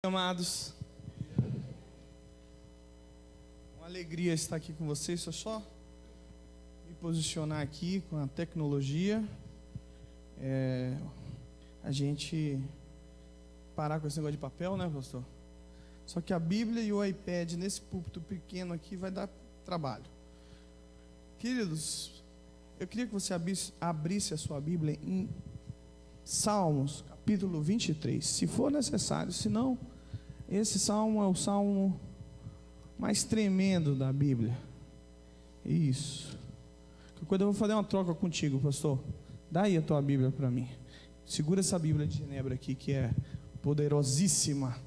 Amados, uma alegria estar aqui com vocês. Deixa eu só me posicionar aqui com a tecnologia. A gente parar com esse negócio de papel, né, pastor? Só que a Bíblia e o iPad nesse púlpito pequeno aqui vai dar trabalho. Queridos, eu queria que você abrisse a sua Bíblia em Salmos, capítulo 23, se for necessário. Se não, esse salmo é o salmo mais tremendo da Bíblia. Isso. Quando eu vou fazer uma troca contigo, pastor, dá aí a tua Bíblia para mim. Segura essa Bíblia de Genebra aqui, que é poderosíssima.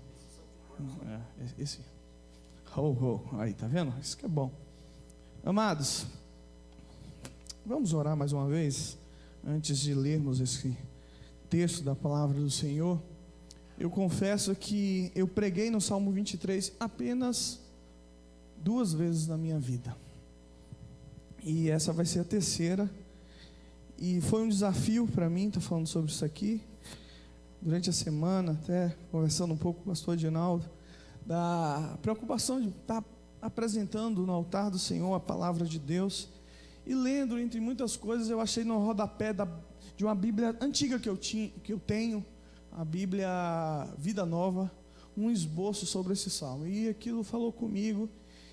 Esse. Aí, tá vendo? Isso que é bom. Amados, vamos orar mais uma vez, antes de lermos esse texto da palavra do Senhor. Eu confesso que eu preguei no Salmo 23 apenas 2 vezes na minha vida, e essa vai ser a terceira, e foi um desafio para mim estar falando sobre isso aqui, durante a semana, até conversando um pouco com o pastor Edinaldo, da preocupação de estar apresentando no altar do Senhor a palavra de Deus, e lendo, entre muitas coisas, eu achei no rodapé de uma Bíblia antiga que eu tenho, a Bíblia Vida Nova, um esboço sobre esse salmo, e aquilo falou comigo,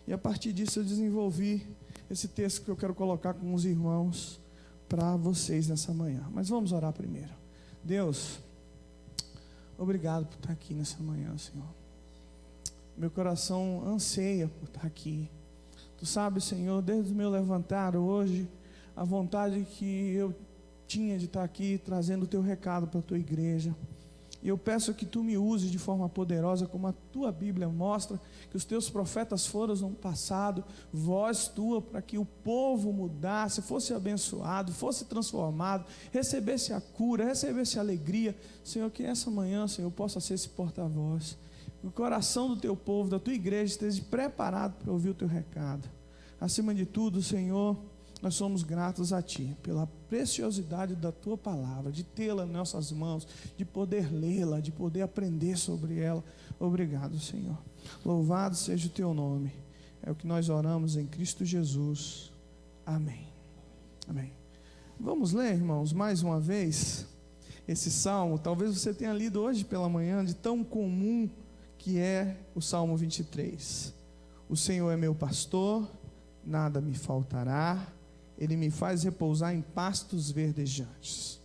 e a partir disso eu desenvolvi esse texto que eu quero colocar com os irmãos para vocês nessa manhã. Mas vamos orar primeiro. Deus, obrigado por estar aqui nessa manhã, Senhor. Meu coração anseia por estar aqui. Tu sabes, Senhor, desde o meu levantar hoje, a vontade que eu tinha de estar aqui trazendo o teu recado para a tua igreja. E eu peço que tu me uses de forma poderosa, como a tua Bíblia mostra, que os teus profetas foram no passado, voz tua, para que o povo mudasse, fosse abençoado, fosse transformado, recebesse a cura, recebesse a alegria. Senhor, que essa manhã, Senhor, eu possa ser esse porta-voz, que o coração do teu povo, da tua igreja, esteja preparado para ouvir o teu recado. Acima de tudo, Senhor, nós somos gratos a Ti, pela preciosidade da Tua palavra, de tê-la em nossas mãos, de poder lê-la, de poder aprender sobre ela. Obrigado, Senhor. Louvado seja o Teu nome. É o que nós oramos em Cristo Jesus. Amém. Amém. Vamos ler, irmãos, mais uma vez, esse salmo. Talvez você tenha lido hoje pela manhã, de tão comum que é o Salmo 23. O Senhor é meu pastor, nada me faltará. Ele me faz repousar em pastos verdejantes.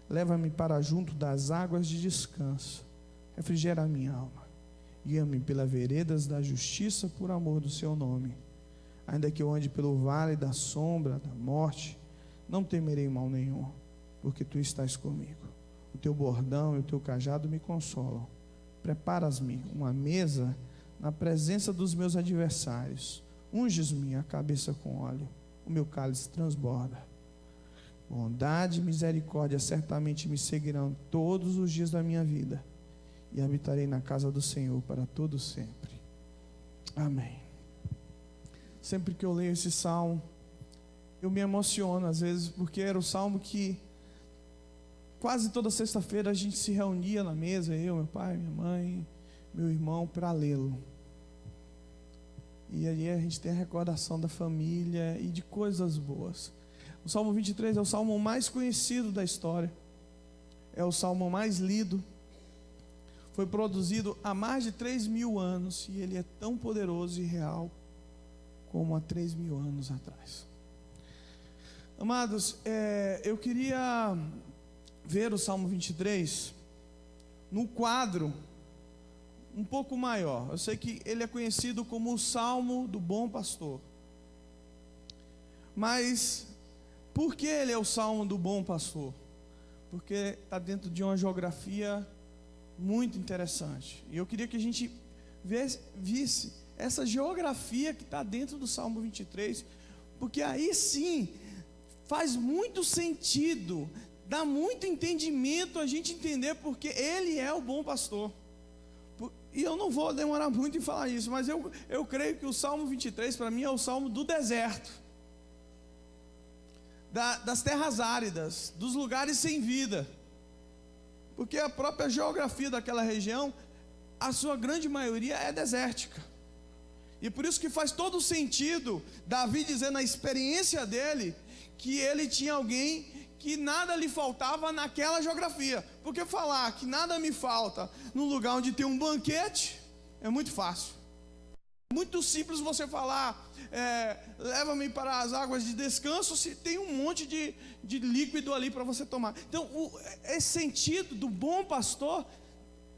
Leva-me para junto das águas de descanso. Refrigera a minha alma. Guia-me pelas veredas da justiça por amor do seu nome. Ainda que eu ande pelo vale da sombra da morte, não temerei mal nenhum, porque tu estás comigo. O teu bordão e o teu cajado me consolam. Preparas-me uma mesa na presença dos meus adversários. Unges-me a cabeça com óleo. O meu cálice transborda. Bondade e misericórdia certamente me seguirão todos os dias da minha vida, e habitarei na casa do Senhor para todo sempre. Amém. Sempre que eu leio esse salmo, eu me emociono às vezes, porque era o salmo que quase toda sexta-feira a gente se reunia na mesa, eu, meu pai, minha mãe, meu irmão, para lê-lo. E aí a gente tem a recordação da família e de coisas boas. O Salmo 23 é o salmo mais conhecido da história. É o salmo mais lido. Foi produzido há mais de 3.000 anos. E ele é tão poderoso e real como há 3.000 anos atrás. Amados, eu queria ver o Salmo 23 no quadro um pouco maior. Eu sei que ele é conhecido como o Salmo do Bom Pastor. Mas por que ele é o Salmo do Bom Pastor? Porque está dentro de uma geografia muito interessante. E eu queria que a gente visse essa geografia que está dentro do Salmo 23, porque aí sim faz muito sentido, dá muito entendimento a gente entender porque ele é o bom pastor. E eu não vou demorar muito em falar isso, mas eu creio que o Salmo 23 para mim é o Salmo do deserto, das terras áridas, dos lugares sem vida. Porque a própria geografia daquela região a sua grande maioria é desértica. E por isso que faz todo sentido Davi dizer na experiência dele que ele tinha alguém que nada lhe faltava naquela geografia. Porque falar que nada me falta num lugar onde tem um banquete é muito fácil. Muito simples você falar, leva-me para as águas de descanso, se tem um monte de líquido ali para você tomar. Então, esse sentido do bom pastor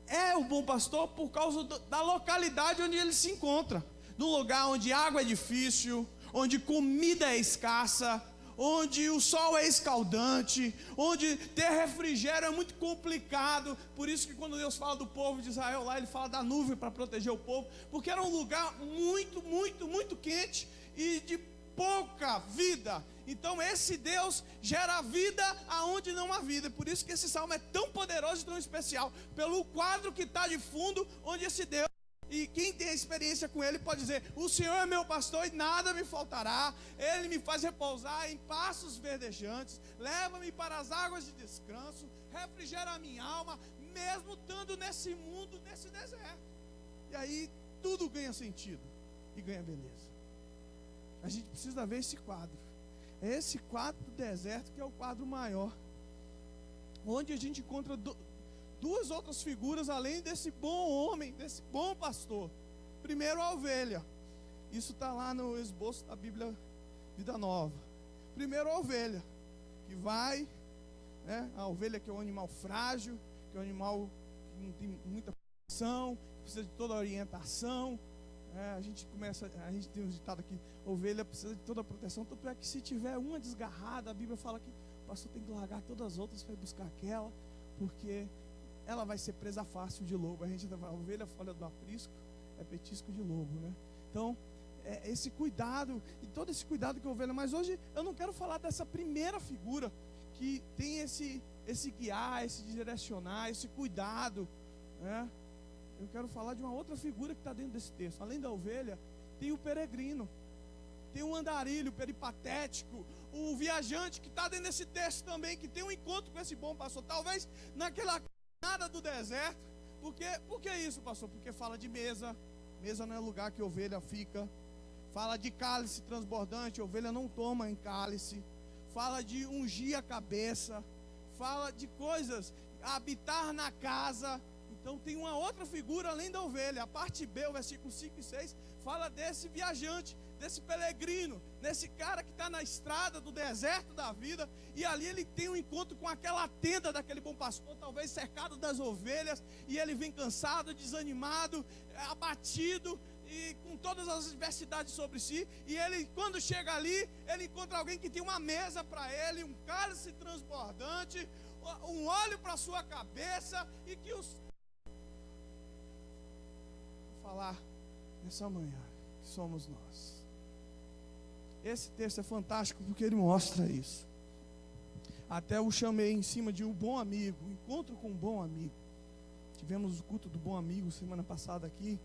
é o bom pastor por causa da localidade onde ele se encontra. Num lugar onde água é difícil, onde comida é escassa, onde o sol é escaldante, onde ter refrigério é muito complicado. Por isso que quando Deus fala do povo de Israel lá, Ele fala da nuvem para proteger o povo, porque era um lugar muito, muito, muito quente e de pouca vida. Então esse Deus gera vida aonde não há vida. Por isso que esse salmo é tão poderoso e tão especial, pelo quadro que está de fundo, onde esse Deus, e quem tem experiência com Ele pode dizer: o Senhor é meu pastor e nada me faltará. Ele me faz repousar em pastos verdejantes, leva-me para as águas de descanso, refrigera a minha alma, mesmo estando nesse mundo, nesse deserto. E aí tudo ganha sentido e ganha beleza. A gente precisa ver esse quadro. É esse quadro do deserto que é o quadro maior, onde a gente encontra duas outras figuras além desse bom homem, desse bom pastor. Primeiro, a ovelha. Isso está lá no esboço da Bíblia Vida Nova. Primeiro, a ovelha, que vai, né? A ovelha que é um animal frágil, que é um animal que não tem muita proteção, precisa de toda a orientação. A gente tem um ditado aqui: ovelha precisa de toda a proteção. Tanto é que se tiver uma desgarrada, a Bíblia fala que o pastor tem que largar todas as outras para buscar aquela, porque ela vai ser presa fácil de lobo. A gente fala: a ovelha fora do aprisco é petisco de lobo, né? Então, esse cuidado, e todo esse cuidado que a ovelha. Mas hoje eu não quero falar dessa primeira figura que tem esse guiar, esse direcionar, esse cuidado, né? Eu quero falar de uma outra figura que está dentro desse texto. Além da ovelha, tem o peregrino, tem o andarilho, o peripatético, o viajante que está dentro desse texto também, que tem um encontro com esse bom pastor. Talvez naquela nada do deserto. Por que isso, pastor? Porque fala de mesa. Mesa não é lugar que a ovelha fica. Fala de cálice transbordante, a ovelha não toma em cálice. Fala de ungir a cabeça. Fala de coisas, habitar na casa. Então tem uma outra figura além da ovelha. A parte B, o versículo 5 e 6, fala desse viajante, desse peregrino, desse cara que está na estrada do deserto da vida. E ali ele tem um encontro com aquela tenda daquele bom pastor, talvez cercado das ovelhas. E ele vem cansado, desanimado, abatido e com todas as adversidades sobre si. E ele, quando chega ali, ele encontra alguém que tem uma mesa para ele, um cálice transbordante, um óleo para sua cabeça. E que falar nessa manhã que somos nós. Esse texto é fantástico porque ele mostra isso. Até eu chamei em cima de um bom amigo, um encontro com um bom amigo. Tivemos o culto do bom amigo semana passada aqui.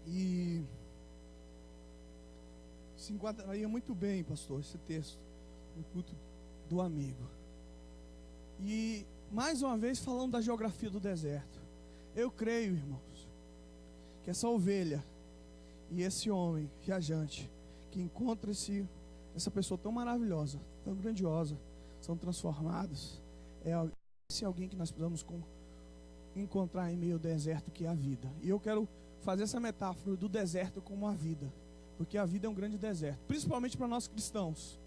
E se enquadraria muito bem, pastor, esse texto, o culto do amigo. E mais uma vez falando da geografia do deserto. Eu creio, irmãos, que essa ovelha e esse homem viajante que encontra essa pessoa tão maravilhosa, tão grandiosa, são transformados, esse é alguém que nós precisamos encontrar em meio ao deserto, que é a vida. E eu quero fazer essa metáfora do deserto como a vida, porque a vida é um grande deserto, principalmente para nós cristãos.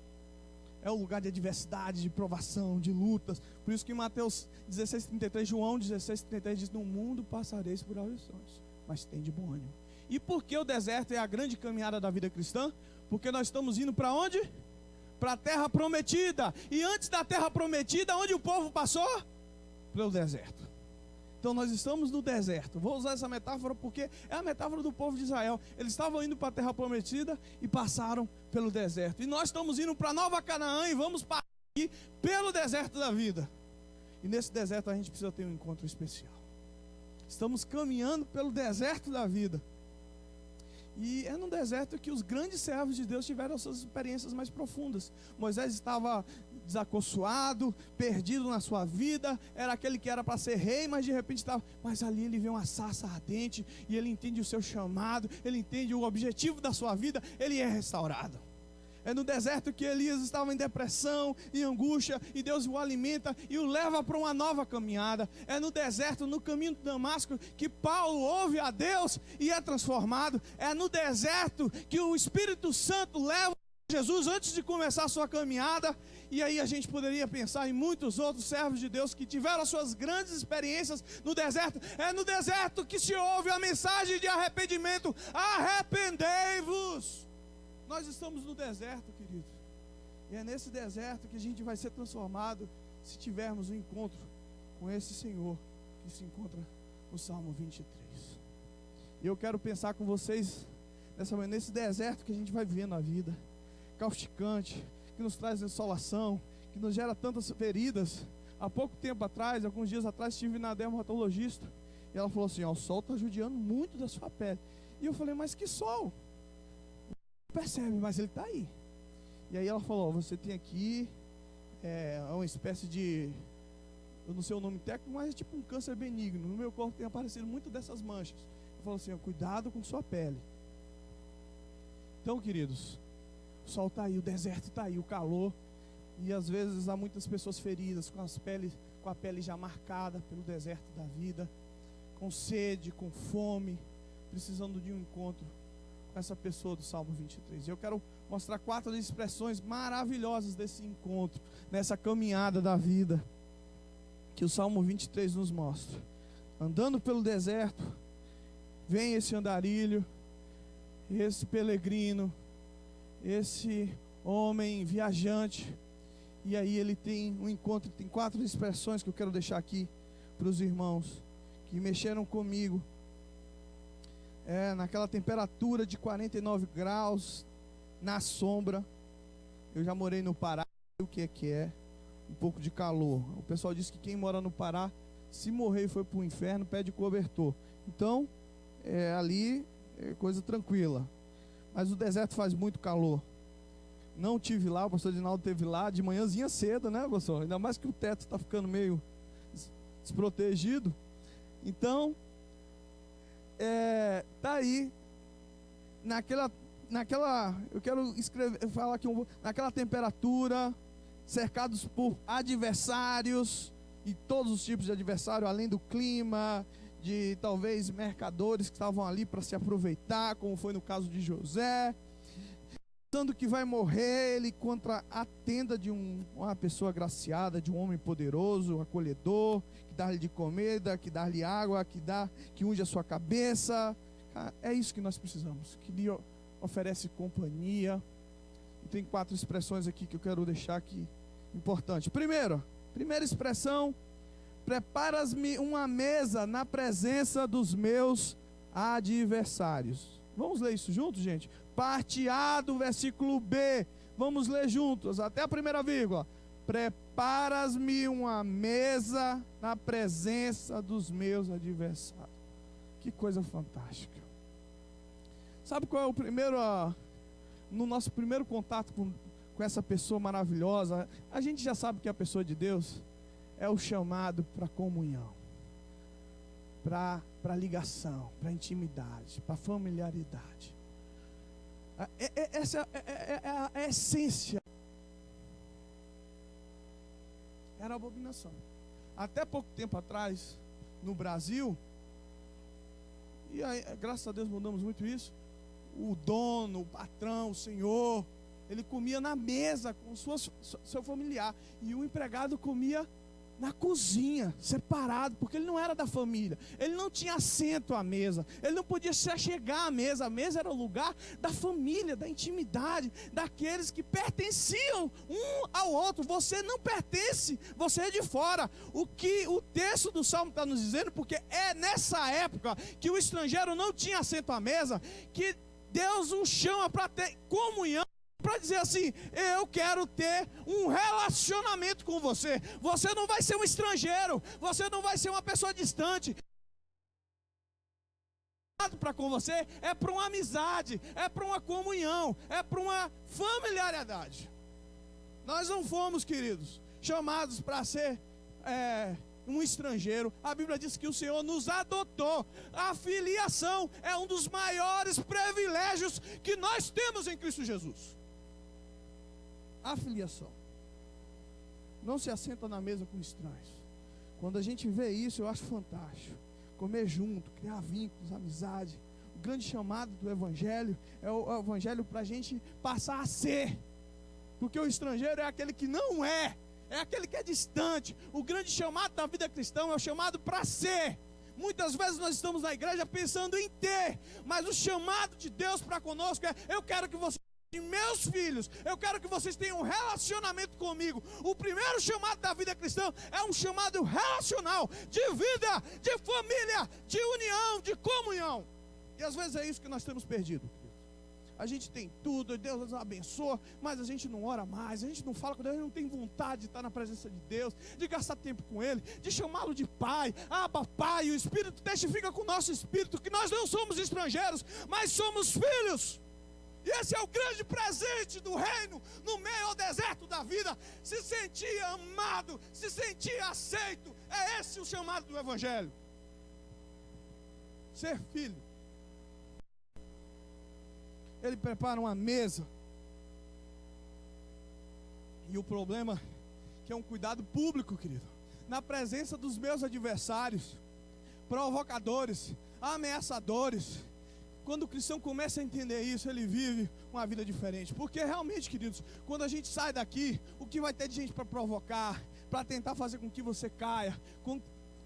É o lugar de adversidade, de provação, de lutas. Por isso que em Mateus 16:33, João 16:33 diz: no mundo passareis por aflições, mas tem de bom ânimo. E por que o deserto é a grande caminhada da vida cristã? Porque nós estamos indo para onde? Para a terra prometida. E antes da terra prometida, onde o povo passou? Pelo deserto. Então nós estamos no deserto. Vou usar essa metáfora porque é a metáfora do povo de Israel. Eles estavam indo para a terra prometida e passaram pelo deserto. E nós estamos indo para Nova Canaã e vamos passar aqui pelo deserto da vida. E nesse deserto a gente precisa ter um encontro especial. Estamos caminhando pelo deserto da vida. E é no deserto que os grandes servos de Deus tiveram as suas experiências mais profundas. Moisés estava desacorçoado, perdido na sua vida, era aquele que era para ser rei, mas de repente estava... Mas ali ele vê uma sarça ardente, e ele entende o seu chamado, ele entende o objetivo da sua vida, ele é restaurado. É no deserto que Elias estava em depressão, em angústia, e Deus o alimenta e o leva para uma nova caminhada. É no deserto, no caminho de Damasco, que Paulo ouve a Deus e é transformado. É no deserto que o Espírito Santo leva Jesus antes de começar a sua caminhada. E aí a gente poderia pensar em muitos outros servos de Deus que tiveram as suas grandes experiências no deserto. É no deserto que se ouve a mensagem de arrependimento: arrependei-vos. Nós estamos no deserto, querido. E é nesse deserto que a gente vai ser transformado se tivermos um encontro com esse Senhor que se encontra no Salmo 23. E eu quero pensar com vocês nesse deserto que a gente vai viver na vida, causticante, que nos traz insolação, que nos gera tantas feridas. Há pouco tempo atrás, alguns dias atrás, estive na dermatologista e ela falou assim: ó, o sol está judiando muito da sua pele. E eu falei: mas que sol? Percebe, mas ele está aí. E aí ela falou: você tem aqui uma espécie de, eu não sei o nome técnico, mas é tipo um câncer benigno. No meu corpo tem aparecido muito dessas manchas. Eu falo assim: ó, cuidado com sua pele. Então, queridos, o sol está aí, o deserto está aí, o calor. E às vezes há muitas pessoas feridas, com a pele já marcada pelo deserto da vida, com sede, com fome, precisando de um encontro com essa pessoa do Salmo 23. Eu quero mostrar 4 expressões maravilhosas desse encontro, nessa caminhada da vida, que o Salmo 23 nos mostra. Andando pelo deserto, vem esse andarilho, esse peregrino, esse homem viajante, e aí ele tem um encontro. Tem 4 expressões que eu quero deixar aqui para os irmãos, que mexeram comigo. Naquela temperatura de 49 graus, na sombra. Eu já morei no Pará, sei o que é um pouco de calor. O pessoal diz que quem mora no Pará, se morrer e for para o inferno, pede cobertor. Então, ali é coisa tranquila. Mas o deserto faz muito calor. Não tive lá, o pastor Dinaldo esteve lá de manhãzinha cedo, né, pastor? Ainda mais que o teto está ficando meio desprotegido. Então, tá aí, eu quero falar aqui naquela temperatura, cercados por adversários, e todos os tipos de adversário, além do clima, de talvez mercadores que estavam ali para se aproveitar, como foi no caso de José, pensando que vai morrer. Ele contra a tenda de uma pessoa agraciada, de um homem poderoso, acolhedor, que dá-lhe de comida, que dá-lhe água, que unge a sua cabeça. É isso que nós precisamos, que lhe oferece companhia. E tem 4 expressões aqui que eu quero deixar aqui importante. Primeira expressão: preparas-me uma mesa na presença dos meus adversários. Vamos ler isso juntos, gente? Parte A do versículo B. Vamos ler juntos, até a primeira vírgula. Preparas-me uma mesa na presença dos meus adversários. Que coisa fantástica. Sabe qual é o primeiro, no nosso primeiro contato com essa pessoa maravilhosa, a gente já sabe que a pessoa de Deus é o chamado para comunhão, para ligação, para intimidade, para familiaridade. Essa é a essência. Era abominação. Até pouco tempo atrás, no Brasil, e aí, graças a Deus mudamos muito isso, o dono, o patrão, o senhor, ele comia na mesa com seu familiar, e o empregado comia na cozinha, separado, porque ele não era da família, ele não tinha assento à mesa, ele não podia se achegar à mesa. A mesa era o lugar da família, da intimidade, daqueles que pertenciam um ao outro. Você não pertence, você é de fora. O que o texto do Salmo está nos dizendo, porque é nessa época que o estrangeiro não tinha assento à mesa, que Deus o chama para ter comunhão, para dizer assim: eu quero ter um relacionamento com você. Você não vai ser um estrangeiro, você não vai ser uma pessoa distante. para com você é para uma amizade, é para uma comunhão, é para uma familiaridade. Nós não fomos, queridos, chamados para ser um estrangeiro. A Bíblia diz que o Senhor nos adotou. A filiação é um dos maiores privilégios que nós temos em Cristo Jesus. A filiação. Não se assenta na mesa com estranhos. Quando a gente vê isso, eu acho fantástico. Comer junto, criar vínculos, amizade. O grande chamado do Evangelho é o Evangelho para a gente passar a ser. Porque o estrangeiro é aquele que não é aquele que é distante. O grande chamado da vida cristã é o chamado para ser. Muitas vezes nós estamos na igreja pensando em ter, mas o chamado de Deus para conosco é: eu quero que vocês, meus filhos, eu quero que vocês tenham um relacionamento comigo. O primeiro chamado da vida cristã é um chamado relacional, de vida, de família, de união, de comunhão. E às vezes é isso que nós temos perdido. A gente tem tudo, Deus nos abençoa, mas a gente não ora mais, a gente não fala com Deus, a gente não tem vontade de estar na presença de Deus, de gastar tempo com Ele, de chamá-lo de Pai. Abba, Pai. E o Espírito testifica com o nosso Espírito que nós não somos estrangeiros, mas somos filhos. E esse é o grande presente do reino, no meio ao deserto da vida. Se sentir amado, se sentir aceito. É esse o chamado do Evangelho. Ser filho. Ele prepara uma mesa. E o problema é que é um cuidado público, querido. Na presença dos meus adversários, provocadores, ameaçadores. Quando o cristão começa a entender isso, ele vive uma vida diferente. Porque realmente, queridos, quando a gente sai daqui, o que vai ter de gente para provocar, para tentar fazer com que você caia,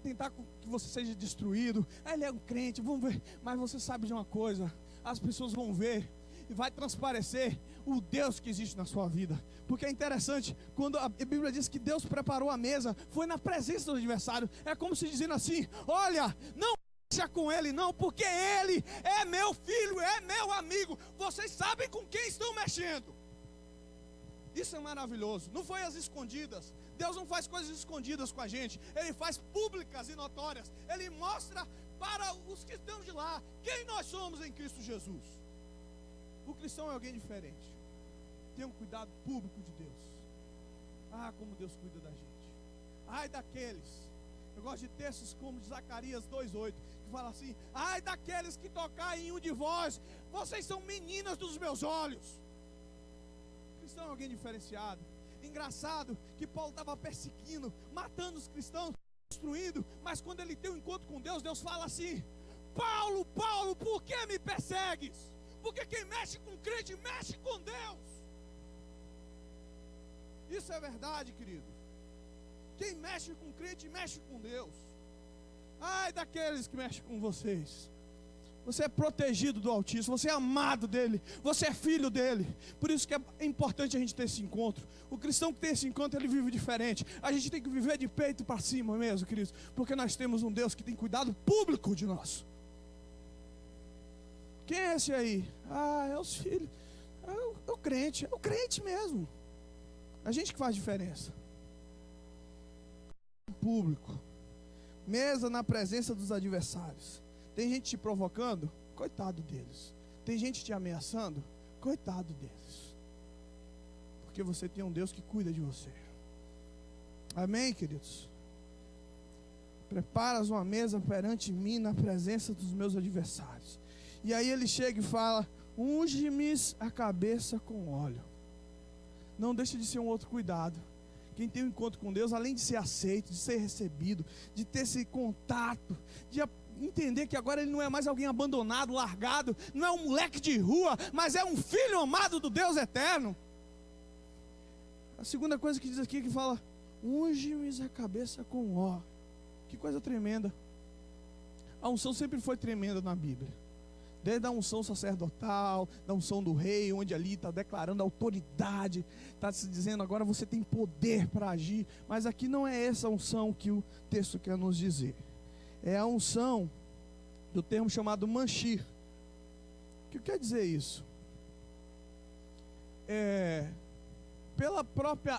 tentar com que você seja destruído. Ele é um crente, vamos ver. Mas você sabe de uma coisa: as pessoas vão ver e vai transparecer o Deus que existe na sua vida. Porque é interessante, quando a Bíblia diz que Deus preparou a mesa, foi na presença do adversário. É como se dizendo assim: olha, não mexa com ele não, porque ele é meu filho, é meu amigo. Vocês sabem com quem estão mexendo. Isso é maravilhoso. Não foi às escondidas. Deus não faz coisas escondidas com a gente. Ele faz públicas e notórias. Ele mostra para os que estão de lá quem nós somos em Cristo Jesus. O cristão é alguém diferente. Tem um cuidado público de Deus. Ah, como Deus cuida da gente. Ai daqueles, eu gosto de textos como de Zacarias 2:8, que fala assim: ai daqueles que tocarem em um de vós, vocês são meninas dos meus olhos. O cristão é alguém diferenciado. Engraçado que Paulo estava perseguindo, matando os cristãos, destruindo, mas quando ele tem um encontro com Deus, Deus fala assim: Paulo, Paulo, por que me persegues? Porque quem mexe com crente, mexe com Deus. Isso é verdade, querido. Quem mexe com crente, mexe com Deus. Ai daqueles que mexem com vocês. Você é protegido do Altíssimo, você é amado dele, você é filho dele. Por isso que é importante a gente ter esse encontro. O cristão que tem esse encontro, ele vive diferente. A gente tem que viver de peito para cima mesmo, queridos, porque nós temos um Deus que tem cuidado público de nós. Quem é esse aí? Ah, é os filhos. É o crente mesmo. A gente que faz diferença. Público. Mesa na presença dos adversários. Tem gente te provocando? Coitado deles. Tem gente te ameaçando? Coitado deles. Porque você tem um Deus que cuida de você. Amém, queridos? Preparas uma mesa perante mim na presença dos meus adversários. E aí ele chega e fala: unge-me a cabeça com óleo. Não deixa de ser um outro cuidado. Quem tem um encontro com Deus, além de ser aceito, de ser recebido, de ter esse contato, de entender que agora ele não é mais alguém abandonado, largado, não é um moleque de rua, mas é um filho amado do Deus eterno. A segunda coisa que diz aqui, que fala: unge-me a cabeça com óleo. Que coisa tremenda. A unção sempre foi tremenda na Bíblia. Desde a unção sacerdotal, da unção do rei, onde ali está declarando autoridade, está se dizendo agora você tem poder para agir. Mas aqui não é essa unção que o texto quer nos dizer. É a unção do termo chamado manchir. O que quer dizer isso? Pela própria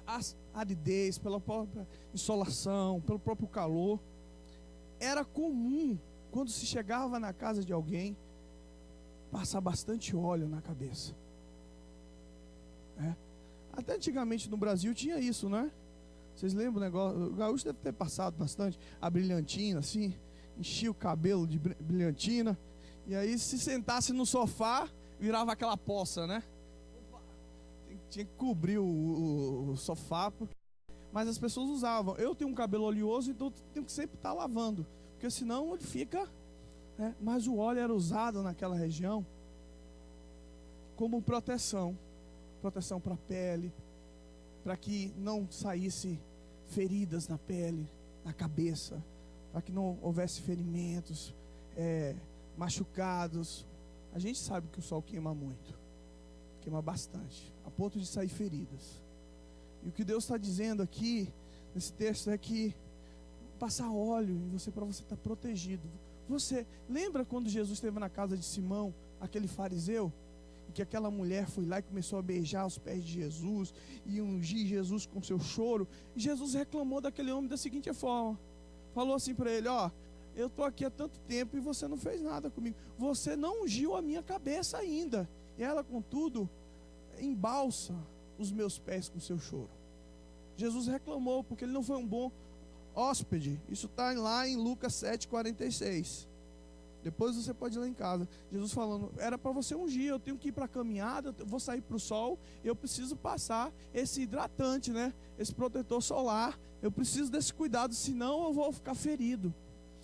aridez, pela própria insolação, pelo próprio calor, era comum, quando se chegava na casa de alguém, passar bastante óleo na cabeça. Até antigamente no Brasil tinha isso, né? Vocês lembram o negócio? O gaúcho deve ter passado bastante a brilhantina, assim, enchia o cabelo de brilhantina, e aí se sentasse no sofá, virava aquela poça, né? Tinha que cobrir o sofá, mas as pessoas usavam. Eu tenho um cabelo oleoso, então tenho que sempre estar lavando, porque senão ele fica, né? Mas o óleo era usado naquela região como proteção para a pele, para que não saísse feridas na pele, na cabeça, para que não houvesse ferimentos, machucados. A gente sabe que o sol queima muito, queima bastante, a ponto de sair feridas. E o que Deus está dizendo aqui nesse texto é que passar óleo em você para você estar protegido. Você lembra quando Jesus esteve na casa de Simão, aquele fariseu, e que aquela mulher foi lá e começou a beijar os pés de Jesus e ungir Jesus com seu choro? E Jesus reclamou daquele homem da seguinte forma, falou assim para ele: ó, eu estou aqui há tanto tempo e você não fez nada comigo, você não ungiu a minha cabeça ainda, e ela contudo embalsa os meus pés com seu choro. Jesus reclamou porque ele não foi um bom hóspede. Isso está lá em Lucas 7,46. Depois você pode ir lá em casa. Jesus falando, era para você ungir, eu tenho que ir para a caminhada, eu vou sair para o sol, eu preciso passar esse hidratante, né? Esse protetor solar, eu preciso desse cuidado, senão eu vou ficar ferido.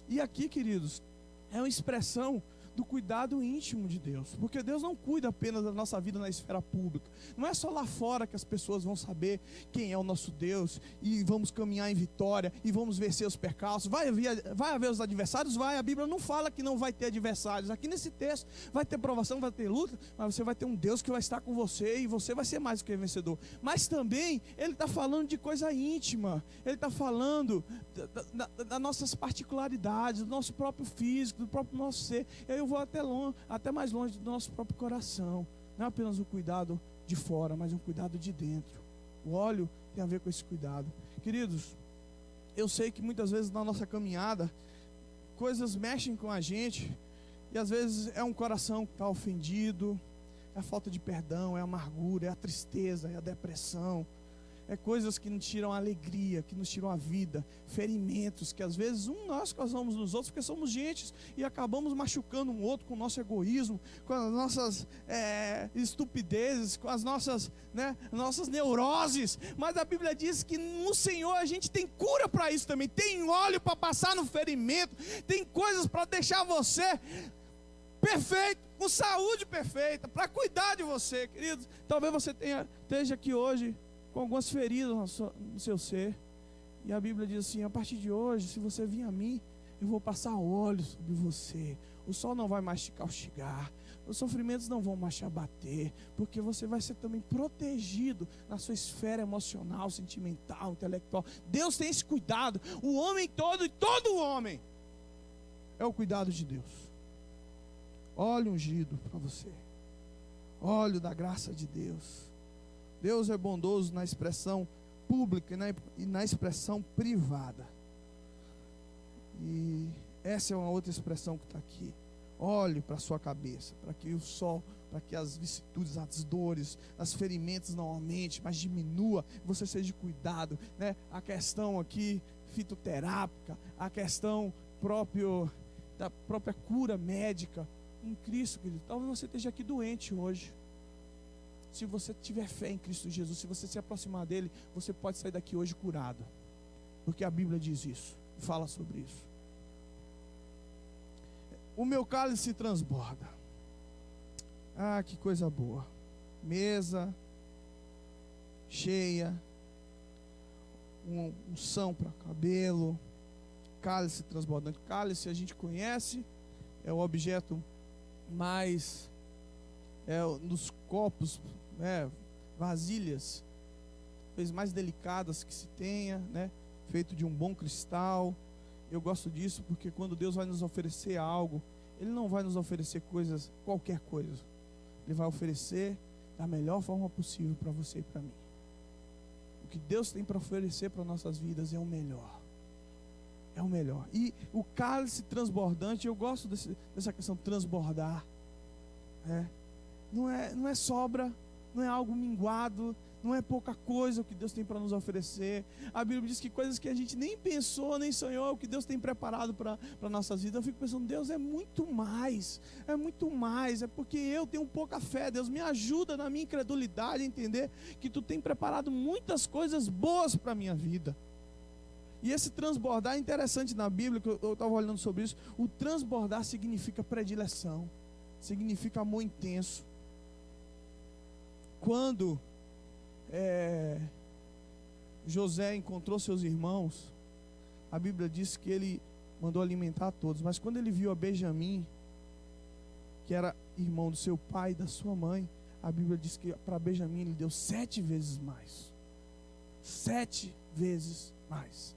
E aqui, queridos, é uma expressão do cuidado íntimo de Deus, porque Deus não cuida apenas da nossa vida na esfera pública. Não é só lá fora que as pessoas vão saber quem é o nosso Deus e vamos caminhar em vitória e vamos vencer os percalços. Vai haver os adversários? Vai. A Bíblia não fala que não vai ter adversários. Aqui nesse texto vai ter provação, vai ter luta, mas você vai ter um Deus que vai estar com você e você vai ser mais do que vencedor. Mas também ele está falando de coisa íntima, ele está falando das nossas particularidades, do nosso próprio físico, do próprio nosso ser. Eu vou até mais longe do nosso próprio coração. Não é apenas um cuidado de fora, mas um cuidado de dentro. O óleo tem a ver com esse cuidado. Queridos, eu sei que muitas vezes na nossa caminhada coisas mexem com a gente, e às vezes é um coração que está ofendido, é a falta de perdão, é a amargura, é a tristeza, é a depressão, é coisas que nos tiram a alegria, que nos tiram a vida, ferimentos que às vezes nós causamos nos outros, porque somos gente e acabamos machucando um outro com o nosso egoísmo, com as nossas estupidezes, com as nossas neuroses. Mas a Bíblia diz que no Senhor a gente tem cura para isso também, tem óleo para passar no ferimento, tem coisas para deixar você perfeito, com saúde perfeita, para cuidar de você, queridos. Talvez você esteja aqui hoje com algumas feridas no seu ser, e a Bíblia diz assim: a partir de hoje, se você vir a mim, eu vou passar óleo sobre você, o sol não vai mais te castigar, os sofrimentos não vão mais te abater, porque você vai ser também protegido na sua esfera emocional, sentimental, intelectual. Deus tem esse cuidado. O homem todo, e todo homem, é o cuidado de Deus. Óleo ungido para você, óleo da graça de Deus. Deus é bondoso na expressão pública e na expressão privada. E essa é uma outra expressão que está aqui. Olhe para a sua cabeça, para que o sol, para que as vicissitudes, as dores, os ferimentos não aumentem, mas diminua, você seja cuidado, né? A questão aqui fitoterápica, a questão da própria cura médica em Cristo, querido. Talvez você esteja aqui doente hoje. Se você tiver fé em Cristo Jesus, se você se aproximar dele, você pode sair daqui hoje curado, porque a Bíblia diz isso, fala sobre isso. O meu cálice transborda. Ah, que coisa boa. Mesa cheia, unção para cabelo, cálice transbordante. Cálice a gente conhece, é o objeto mais dos copos, vasilhas mais delicadas que se tenha, né? Feito de um bom cristal. Eu gosto disso porque quando Deus vai nos oferecer algo, Ele não vai nos oferecer qualquer coisa. Ele vai oferecer da melhor forma possível para você e para mim. O que Deus tem para oferecer para nossas vidas é o melhor. É o melhor. E o cálice transbordante, eu gosto dessa questão de transbordar. Não é sobra, não é algo minguado, não é pouca coisa o que Deus tem para nos oferecer. A Bíblia diz que coisas que a gente nem pensou, nem sonhou, é o que Deus tem preparado para nossas vidas. Eu fico pensando, Deus, é muito mais, é porque eu tenho pouca fé. Deus, me ajuda na minha incredulidade a entender que Tu tem preparado muitas coisas boas para a minha vida. E esse transbordar é interessante na Bíblia, que eu estava olhando sobre isso. O transbordar significa predileção, significa amor intenso. Quando José encontrou seus irmãos, a Bíblia diz que ele mandou alimentar a todos, mas quando ele viu a Benjamim, que era irmão do seu pai e da sua mãe, a Bíblia diz que para Benjamim ele deu 7 vezes mais. 7 vezes mais.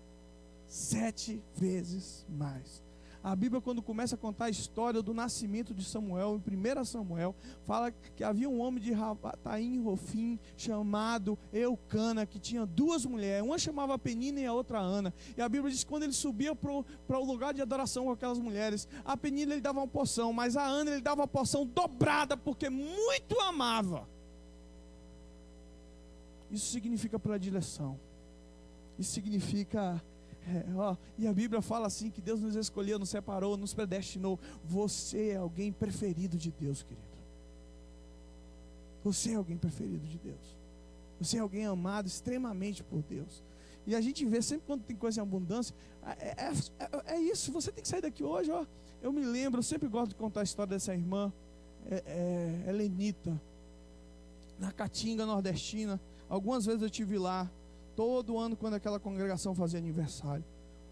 7 vezes mais. A Bíblia, quando começa a contar a história do nascimento de Samuel, em 1 Samuel, fala que havia um homem de Rabataim Rofim, chamado Eucana, que tinha 2 mulheres, uma chamava Penina e a outra Ana. E a Bíblia diz que quando ele subia para o lugar de adoração com aquelas mulheres, a Penina ele dava uma porção, mas a Ana ele dava uma porção dobrada, porque muito amava. Isso significa predileção. Isso significa... e a Bíblia fala assim, que Deus nos escolheu, nos separou, nos predestinou. Você é alguém preferido de Deus, querido. Você é alguém preferido de Deus. Você é alguém amado extremamente por Deus. E a gente vê sempre quando tem coisa em abundância, é isso. Você tem que sair daqui hoje, ó. Eu me lembro, eu sempre gosto de contar a história dessa irmã Helenita, na Caatinga nordestina. Algumas vezes eu estive lá. Todo ano, quando aquela congregação fazia aniversário,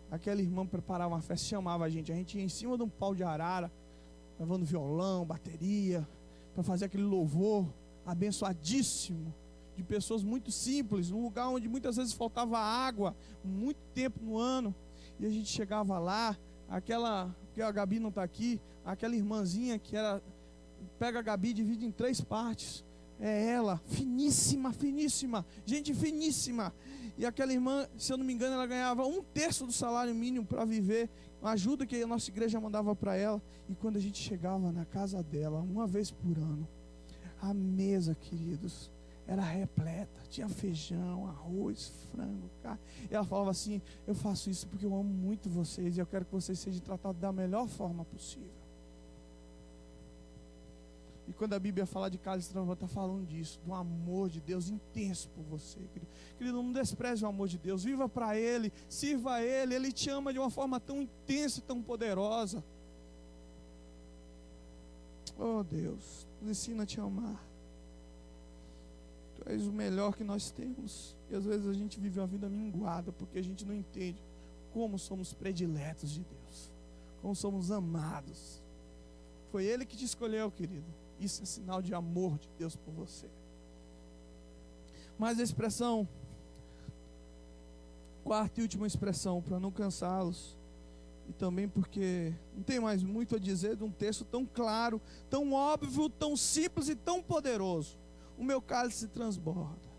aquela irmã preparava uma festa, chamava a gente ia em cima de um pau de arara, levando violão, bateria, para fazer aquele louvor abençoadíssimo, de pessoas muito simples, num lugar onde muitas vezes faltava água, muito tempo no ano. E a gente chegava lá, que a Gabi não está aqui, aquela irmãzinha que pega a Gabi e divide em 3 partes. É ela, finíssima, gente finíssima. E aquela irmã, se eu não me engano, ela ganhava 1/3 do salário mínimo para viver, a ajuda que a nossa igreja mandava para ela. E quando a gente chegava na casa dela, uma vez por ano, a mesa, queridos, era repleta, tinha feijão, arroz, frango, carne. E ela falava assim, eu faço isso porque eu amo muito vocês e eu quero que vocês sejam tratados da melhor forma possível. E quando a Bíblia fala de cálice transbordante, está falando disso, do amor de Deus intenso por você, querido. Querido, não despreze o amor de Deus, viva para Ele, sirva a Ele. Ele te ama de uma forma tão intensa e tão poderosa. Oh Deus, nos ensina a te amar. Tu és o melhor que nós temos. E às vezes a gente vive uma vida minguada, porque a gente não entende como somos prediletos de Deus, como somos amados. Foi Ele que te escolheu, querido. Isso é sinal de amor de Deus por você. Mas a expressão, 4ª e última expressão, para não cansá-los, e também porque não tem mais muito a dizer de um texto tão claro, tão óbvio, tão simples e tão poderoso. O meu cálice transborda.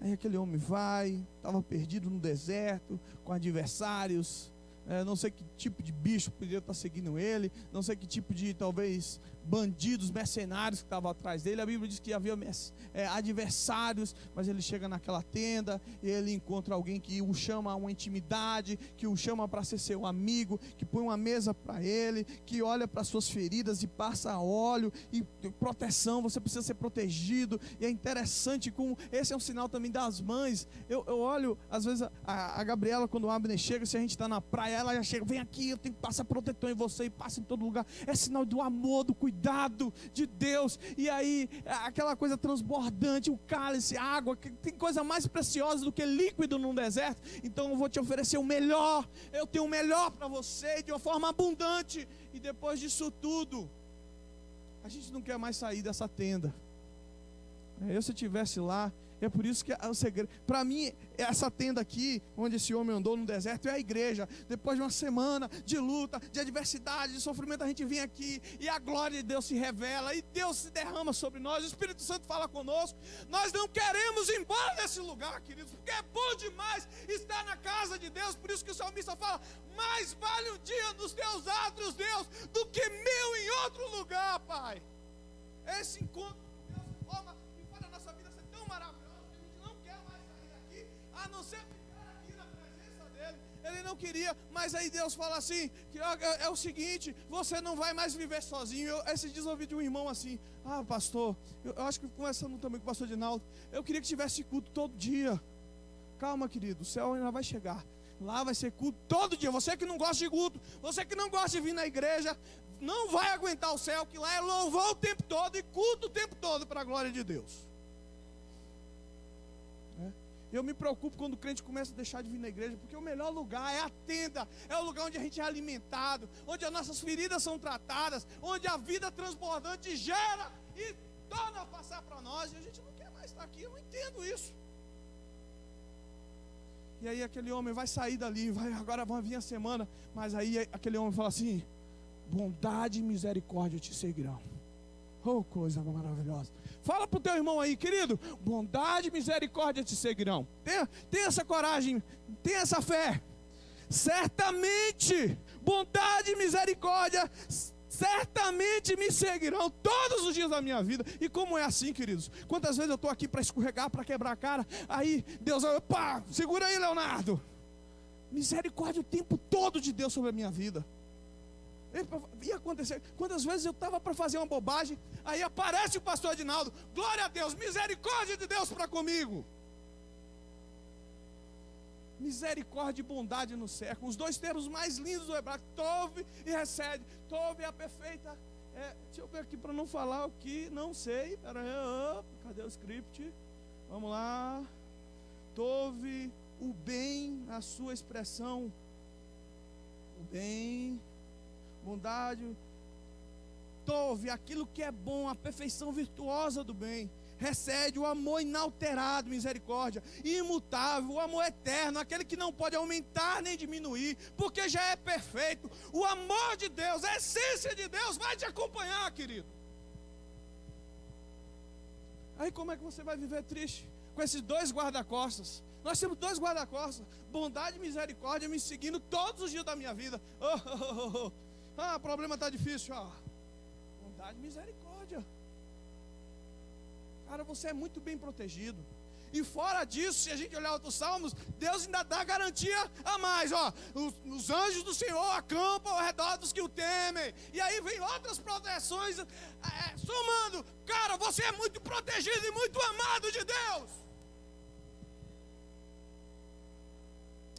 Aí aquele homem estava perdido no deserto, com adversários. Não sei que tipo de bicho poderia estar seguindo ele, não sei que tipo de, talvez, bandidos, mercenários que estavam atrás dele. A Bíblia diz que havia adversários, mas ele chega naquela tenda e ele encontra alguém que o chama a uma intimidade, que o chama para ser seu amigo, que põe uma mesa para ele, que olha para suas feridas e passa óleo e proteção. Você precisa ser protegido. E é interessante como esse é um sinal também das mães. Eu olho, às vezes, a Gabriela, quando o Abner chega, se a gente está na praia, ela já chega, vem aqui, eu tenho que passar protetor em você, e passa em todo lugar. É sinal do amor, do cuidado de Deus. E aí, aquela coisa transbordante, o cálice, a água, que tem coisa mais preciosa do que líquido num deserto. Então eu vou te oferecer o melhor, eu tenho o melhor para você, de uma forma abundante. E depois disso tudo, a gente não quer mais sair dessa tenda. Se eu estivesse lá, É por isso que o segredo, para mim, essa tenda aqui, onde esse homem andou no deserto, é a igreja. Depois de uma semana de luta, de adversidade, de sofrimento, a gente vem aqui e a glória de Deus se revela, e Deus se derrama sobre nós, o Espírito Santo fala conosco. Nós não queremos ir embora desse lugar, queridos, porque é bom demais estar na casa de Deus. Por isso que o salmista fala: mais vale um dia nos teus átrios, Deus, do que mil em outro lugar, Pai. Esse encontro com Deus forma e faz a nossa vida ser tão maravilhosa que a gente não quer mais sair daqui, a não ser ficar aqui na presença dele. Ele não queria, mas aí Deus fala assim, que é o seguinte: você não vai mais viver sozinho. Esses dias eu ouvi de um irmão assim: ah, pastor, eu acho que conversando também com o pastor Dinaldo, eu queria que tivesse culto todo dia. Calma, querido, o céu ainda vai chegar. Lá vai ser culto todo dia. Você que não gosta de culto, você que não gosta de vir na igreja, não vai aguentar o céu, que lá é louvor o tempo todo e culto o tempo todo para a glória de Deus. Eu me preocupo quando o crente começa a deixar de vir na igreja, porque o melhor lugar é a tenda, é o lugar onde a gente é alimentado, onde as nossas feridas são tratadas, onde a vida transbordante gera e torna a passar para nós, e a gente não quer mais estar aqui. Eu não entendo isso. E aí aquele homem vai sair dali, agora vai vir a semana, mas aí aquele homem fala assim: bondade e misericórdia te seguirão. Oh, coisa maravilhosa. Fala para o teu irmão aí, querido: bondade e misericórdia te seguirão. Tenha essa coragem, tenha essa fé. Certamente, bondade e misericórdia certamente me seguirão todos os dias da minha vida. E como é assim, queridos? Quantas vezes eu estou aqui para escorregar, para quebrar a cara, aí Deus, pá, segura aí, Leonardo. Misericórdia o tempo todo de Deus sobre a minha vida. Ia acontecer, quantas vezes eu estava para fazer uma bobagem, aí aparece o pastor Adinaldo: glória a Deus, misericórdia de Deus para comigo. Misericórdia e bondade nos cercam, os dois termos mais lindos do hebraico: tov e hesed. Tov é a perfeita, deixa eu ver aqui para não falar o que não sei, cadê o script? Vamos lá. Tov, o bem, a sua expressão, o bem, bondade. Tov, aquilo que é bom, a perfeição virtuosa do bem. Recebe o amor inalterado, misericórdia, imutável, o amor eterno, aquele que não pode aumentar nem diminuir, porque já é perfeito. O amor de Deus, a essência de Deus vai te acompanhar, querido. Aí como é que você vai viver triste com esses dois guarda-costas? Nós temos dois guarda-costas: bondade e misericórdia me seguindo todos os dias da minha vida. O problema está difícil. Bondade e misericórdia. Cara, você é muito bem protegido. E fora disso, se a gente olhar outros salmos, Deus ainda dá garantia a mais. Os anjos do Senhor acampam ao redor dos que o temem. E aí vem outras proteções somando. Cara, você é muito protegido e muito amado de Deus.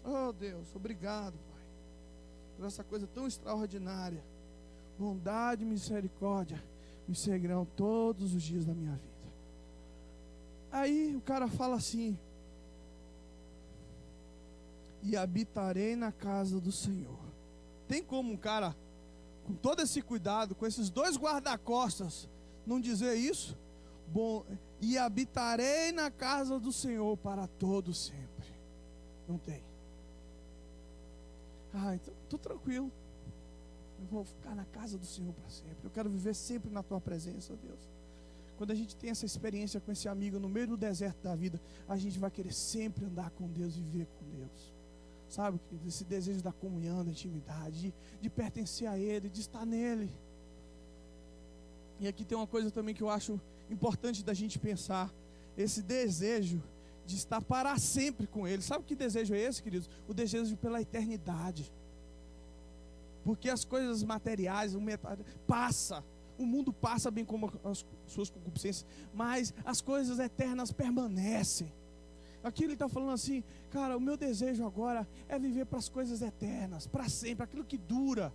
Oh Deus, obrigado, Pai, por essa coisa tão extraordinária. Bondade e misericórdia me seguirão todos os dias da minha vida. Aí o cara fala assim: e habitarei na casa do Senhor. Tem como um cara, com todo esse cuidado, com esses dois guarda-costas, não dizer isso? Bom, e habitarei na casa do Senhor para todo sempre. Não tem. Então estou tranquilo. Eu vou ficar na casa do Senhor para sempre. Eu quero viver sempre na tua presença, Deus. Quando a gente tem essa experiência com esse amigo no meio do deserto da vida, a gente vai querer sempre andar com Deus, viver com Deus. Sabe, esse desejo da comunhão, da intimidade, de pertencer a Ele, de estar nele. E aqui tem uma coisa também que eu acho importante da gente pensar: esse desejo de estar para sempre com Ele. Sabe que desejo é esse, queridos? O desejo pela eternidade. Porque as coisas materiais, o mundo passa, bem como as suas concupiscências, mas as coisas eternas permanecem. Aqui ele está falando assim: cara, o meu desejo agora é viver para as coisas eternas, para sempre, aquilo que dura.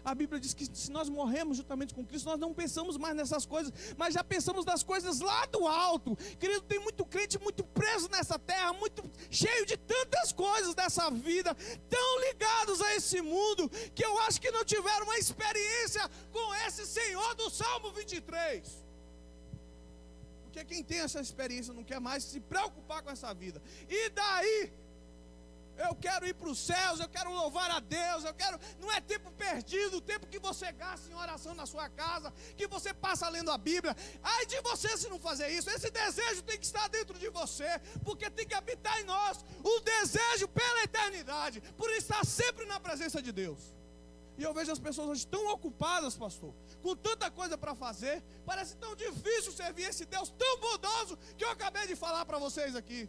A Bíblia diz que se nós morremos juntamente com Cristo, nós não pensamos mais nessas coisas, mas já pensamos nas coisas lá do alto. Querido, tem muito crente muito preso nessa terra, muito cheio de tantas coisas dessa vida, tão ligados a esse mundo, que eu acho que não tiveram uma experiência com esse Senhor do Salmo 23. Porque quem tem essa experiência não quer mais se preocupar com essa vida. E daí? Eu quero ir para os céus, eu quero louvar a Deus, não é tempo perdido, o tempo que você gasta em oração na sua casa, que você passa lendo a Bíblia. Ai de você se não fazer isso. Esse desejo tem que estar dentro de você, porque tem que habitar em nós o desejo pela eternidade, por estar sempre na presença de Deus. E eu vejo as pessoas hoje tão ocupadas, pastor, com tanta coisa para fazer, parece tão difícil servir esse Deus tão bondoso que eu acabei de falar para vocês aqui.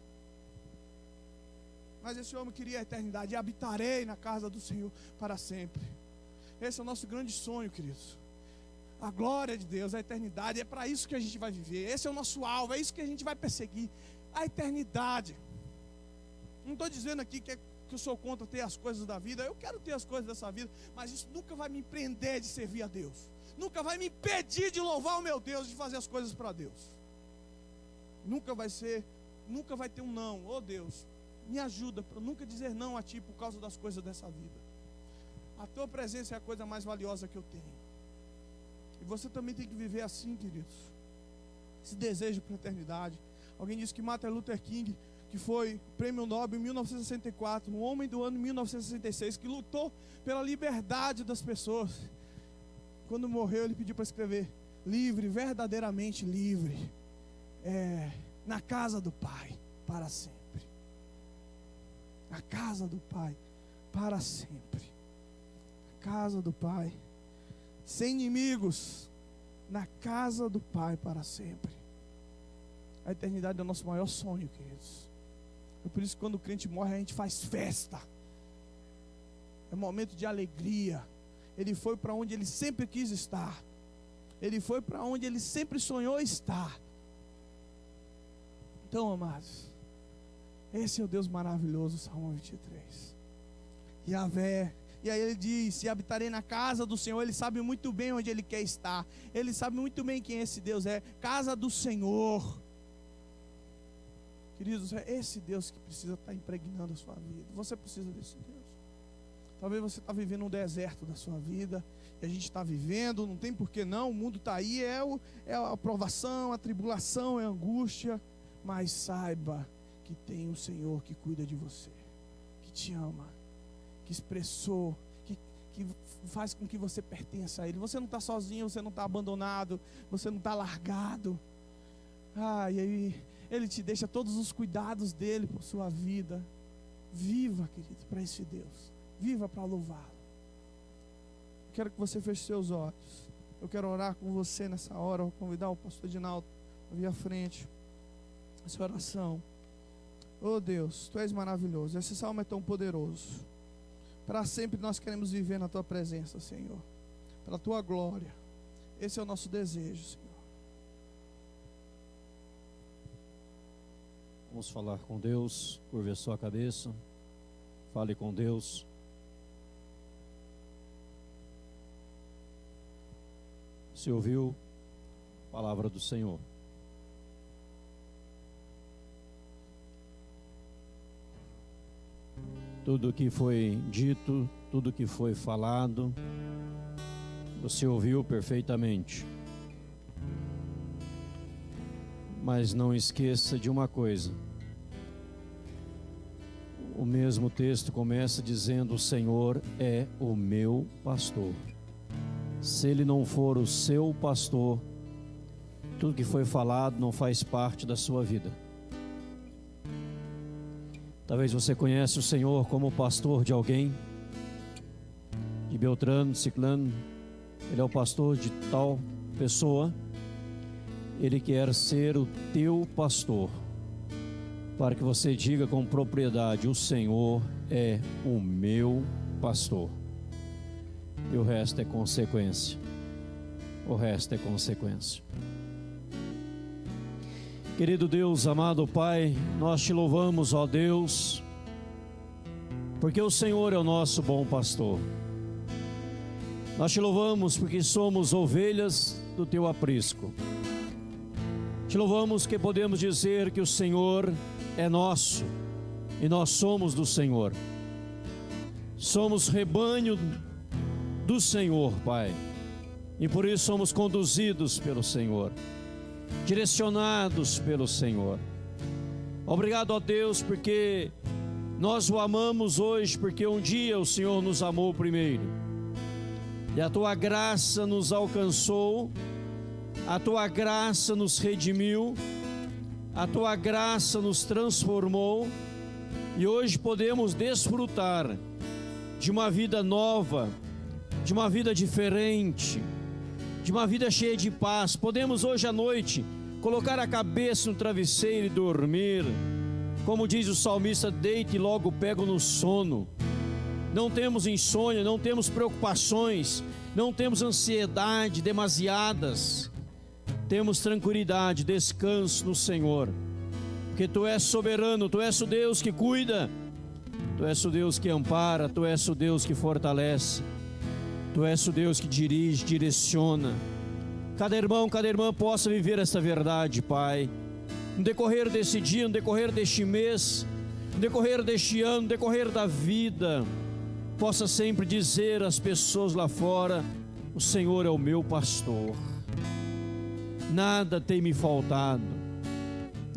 Mas esse homem queria a eternidade, e habitarei na casa do Senhor para sempre. Esse é o nosso grande sonho, queridos. A glória de Deus, a eternidade, é para isso que a gente vai viver. Esse é o nosso alvo, é isso que a gente vai perseguir, a eternidade. Não estou dizendo aqui que eu sou contra ter as coisas da vida. Eu quero ter as coisas dessa vida, mas isso nunca vai me prender de servir a Deus, nunca vai me impedir de louvar o meu Deus, de fazer as coisas para Deus. Nunca vai ter um não. Oh Deus, me ajuda para nunca dizer não a Ti por causa das coisas dessa vida. A Tua presença é a coisa mais valiosa que eu tenho. E você também tem que viver assim, queridos. Esse desejo para a eternidade. Alguém disse que Martin Luther King, que foi prêmio Nobel em 1964, um homem do ano 1966, que lutou pela liberdade das pessoas. Quando morreu, ele pediu para escrever: livre, verdadeiramente livre, na casa do Pai, para sempre. A casa do Pai, para sempre. A casa do Pai, sem inimigos, na casa do Pai, para sempre. A eternidade é o nosso maior sonho, queridos. É por isso que quando o crente morre, a gente faz festa. É um momento de alegria. Ele foi para onde ele sempre quis estar. Ele foi para onde ele sempre sonhou estar. Então, amados, esse é o Deus maravilhoso, Salmo 23. Yahvé. E aí ele diz: se habitarei na casa do Senhor. Ele sabe muito bem onde ele quer estar. Ele sabe muito bem quem esse Deus é. Casa do Senhor. Queridos, é esse Deus que precisa estar impregnando a sua vida. Você precisa desse Deus. Talvez você está vivendo um deserto da sua vida, e a gente está vivendo, não tem porquê não. O mundo está aí, é a provação, a tribulação, é a angústia. Mas saiba que tem um Senhor que cuida de você, que te ama, que expressou, que faz com que você pertença a Ele. Você não está sozinho, você não está abandonado, você não está largado. E aí Ele te deixa todos os cuidados dEle por sua vida. Viva, querido, para esse Deus. Viva para louvá-lo. Quero que você feche seus olhos. Eu quero orar com você nessa hora. Vou convidar o pastor Edinaldo a vir à frente. Essa oração. Oh Deus, Tu és maravilhoso. Esse salmo é tão poderoso. Para sempre nós queremos viver na Tua presença, Senhor, para a Tua glória. Esse é o nosso desejo, Senhor. Vamos falar com Deus. Curve a sua cabeça. Fale com Deus. Você ouviu a palavra do Senhor. Tudo que foi dito, tudo que foi falado, você ouviu perfeitamente. Mas não esqueça de uma coisa. O mesmo texto começa dizendo: o Senhor é o meu pastor. Se Ele não for o seu pastor, tudo que foi falado não faz parte da sua vida. Talvez você conheça o Senhor como pastor de alguém, de Beltrano, de Ciclano. Ele é o pastor de tal pessoa. Ele quer ser o teu pastor, para que você diga com propriedade: o Senhor é o meu pastor. E o resto é consequência. O resto é consequência. Querido Deus, amado Pai, nós te louvamos, ó Deus, porque o Senhor é o nosso bom pastor. Nós te louvamos porque somos ovelhas do teu aprisco. Te louvamos que podemos dizer que o Senhor é nosso e nós somos do Senhor. Somos rebanho do Senhor, Pai, e por isso somos conduzidos pelo Senhor. direcionados pelo Senhor. Obrigado, ó Deus, porque nós o amamos hoje, porque um dia o Senhor nos amou primeiro. E a tua graça nos alcançou, a tua graça nos redimiu, a tua graça nos transformou, e hoje podemos desfrutar de uma vida nova, de uma vida diferente, de uma vida cheia de paz. Podemos hoje à noite colocar a cabeça no travesseiro e dormir. Como diz o salmista, deito e logo pego no sono. Não temos insônia, não temos preocupações, não temos ansiedade demasiadas. Temos tranquilidade, descanso no Senhor, porque Tu és soberano, Tu és o Deus que cuida, Tu és o Deus que ampara, Tu és o Deus que fortalece, Tu és o Deus que dirige, direciona. Cada irmão, cada irmã possa viver esta verdade, Pai, no decorrer desse dia, no decorrer deste mês, no decorrer deste ano, no decorrer da vida, possa sempre dizer às pessoas lá fora: o Senhor é o meu pastor, nada tem me faltado.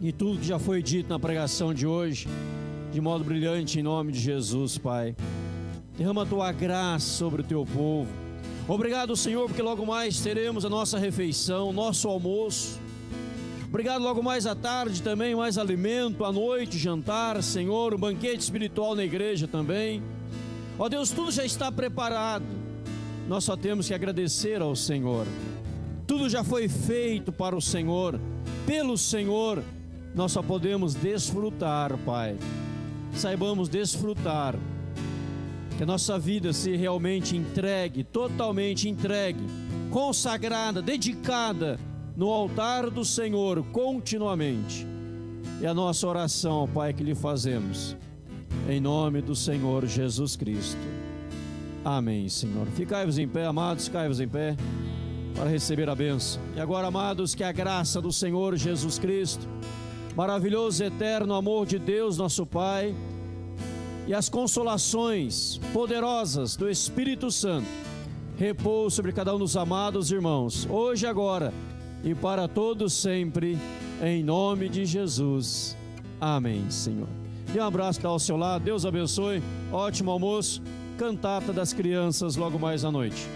E tudo que já foi dito na pregação de hoje, de modo brilhante, em nome de Jesus, Pai, derrama a Tua graça sobre o Teu povo. Obrigado, Senhor, porque logo mais teremos a nossa refeição, nosso almoço. Obrigado, logo mais à tarde também, mais alimento, à noite, jantar, Senhor, um banquete espiritual na igreja também. Ó Deus, tudo já está preparado, nós só temos que agradecer ao Senhor. Tudo já foi feito para o Senhor, pelo Senhor, nós só podemos desfrutar, Pai. Saibamos desfrutar, que a nossa vida se realmente entregue, totalmente entregue, consagrada, dedicada no altar do Senhor continuamente. E a nossa oração, Pai, que lhe fazemos, em nome do Senhor Jesus Cristo. Amém, Senhor. Ficai-vos em pé, amados, ficai-vos em pé para receber a bênção. E agora, amados, que a graça do Senhor Jesus Cristo, maravilhoso e eterno amor de Deus, nosso Pai, e as consolações poderosas do Espírito Santo repousem sobre cada um dos amados irmãos, hoje, agora e para todos sempre, em nome de Jesus. Amém, Senhor. Dê um abraço que está ao seu lado. Deus abençoe. Ótimo almoço. Cantata das crianças logo mais à noite.